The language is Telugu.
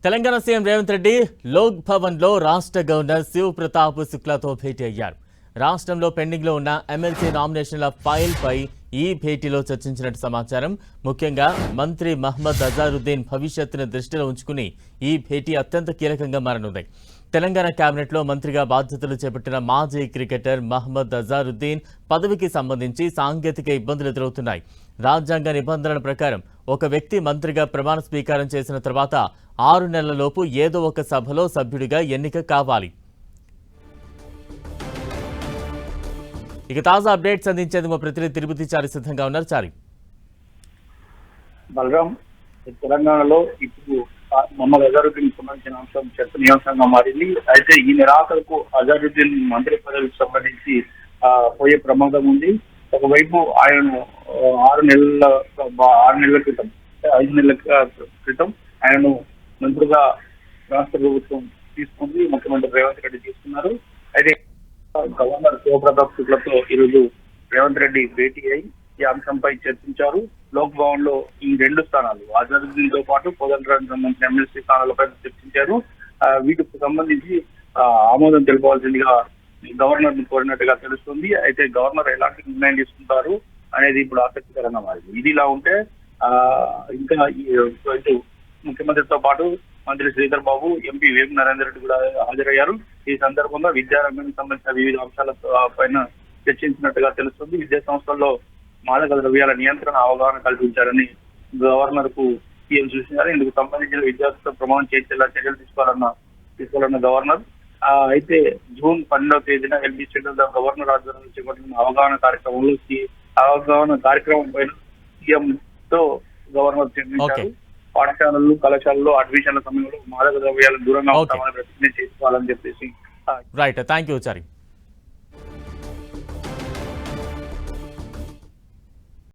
తెలంగాణ సీఎం రేవంత్ రెడ్డి లోక్ భవన్లో రాష్ట్ర గవర్నర్ శివ్ ప్రతాప్ శుక్లాతో భేటీ అయ్యారు. రాష్ట్రంలో పెండింగ్లో ఉన్న ఎమ్మెల్సీ నామినేషన్ల ఫైల్పై ఈ భేటీలో చర్చించినట్టు సమాచారం. ముఖ్యంగా మంత్రి మహమ్మద్ అజారుద్దీన్ భవిష్యత్తును దృష్టిలో ఉంచుకుని ఈ భేటీ అత్యంత కీలకంగా మారనుంది. తెలంగాణ కేబినెట్లో మంత్రిగా బాధ్యతలు చేపట్టిన మాజీ క్రికెటర్ మహమ్మద్ అజారుద్దీన్ పదవికి సంబంధించి సాంకేతిక ఇబ్బందులు ఎదురవుతున్నాయి. రాజ్యాంగ నిబంధనల ప్రకారం ఒక వ్యక్తి మంత్రిగా ప్రమాణ స్వీకారం చేసిన తర్వాత 6 నెలలలోపు ఏదో ఒక సభలో సభ్యుడిగా ఎన్నిక కావాలి. ఇక తాజా అప్డేట్స్ అందించేందుకు మా ప్రతినిధి తిరుపతి చారి సిద్ధంగా ఉన్నారు. చారి, బలరాం, తెలంగాణలో ఇప్పుడు మహమ్మద్ అజారుద్దీన్ సంబంధించిన అంశం చర్చనీయాంశంగా మారింది. అయితే ఈ నిరాకరణకు అజారుద్దీన్ మంత్రి పదవికి సంబంధించి పోయే ప్రమాదం ఉంది. ఒకవైపు ఆయనను 6 నెలల క్రితం 5 నెలల క్రితం ఆయనను మంత్రిగా రాష్ట్ర ప్రభుత్వం తీసుకుంది. ముఖ్యమంత్రి రేవంత్ రెడ్డి తీసుకున్నారు. అయితే గవర్నర్ శివప్రతాప్ శుక్లతో ఈరోజు రేవంత్ రెడ్డి భేటీ అయి ఈ అంశంపై చర్చించారు. లోక్ భవన్ లో ఈ 2 స్థానాలు అజారుద్దీన్ తో పాటు కోదండరాంకి సంబంధించిన ఎమ్మెల్సీ స్థానాలపై చర్చించారు. వీటికి సంబంధించి ఆమోదం తెలుపవలసిందిగా గవర్నర్ ని కోరినట్టుగా తెలుస్తుంది. అయితే గవర్నర్ ఎలాంటి నిర్ణయం తీసుకుంటారు అనేది ఇప్పుడు ఆసక్తికరంగా మారింది. ఇది ఇలా ఉంటే ఇంకా ముఖ్యమంత్రితో పాటు మంత్రి శ్రీధర్ బాబు, ఎంపీ వేము నరేందర్ రెడ్డి కూడా హాజరయ్యారు. ఈ సందర్భంగా విద్యారంగానికి సంబంధించిన వివిధ అంశాల పైన చర్చించినట్టుగా తెలుస్తుంది. విద్యా సంస్థల్లో మాదక ద్రవ్యాల నియంత్రణ అవగాహన కల్పించాలని గవర్నర్ కు సీఎం సూచించారు. ఇందుకు సంబంధించిన విద్యార్థులతో ప్రమాణం చేసేలా చర్యలు తీసుకోవాలన్న గవర్నర్. అయితే జూన్ 12వ తేదీన ఎల్బీ స్టేడియంలో గవర్నర్ ఆధ్వర్యంలో చేపట్టిన అవగాహన కార్యక్రమం పైన సీఎం తో గవర్నర్ చర్చించారు. పాఠశాలలు, కళాశాలలో అడ్మిషన్ల సమయంలో మాదక ద్రవ్యాలను దూరంగా ఉంటామని ప్రతిజ్ఞ చేసుకోవాలని చెప్పేసి. Right, thank you Chari.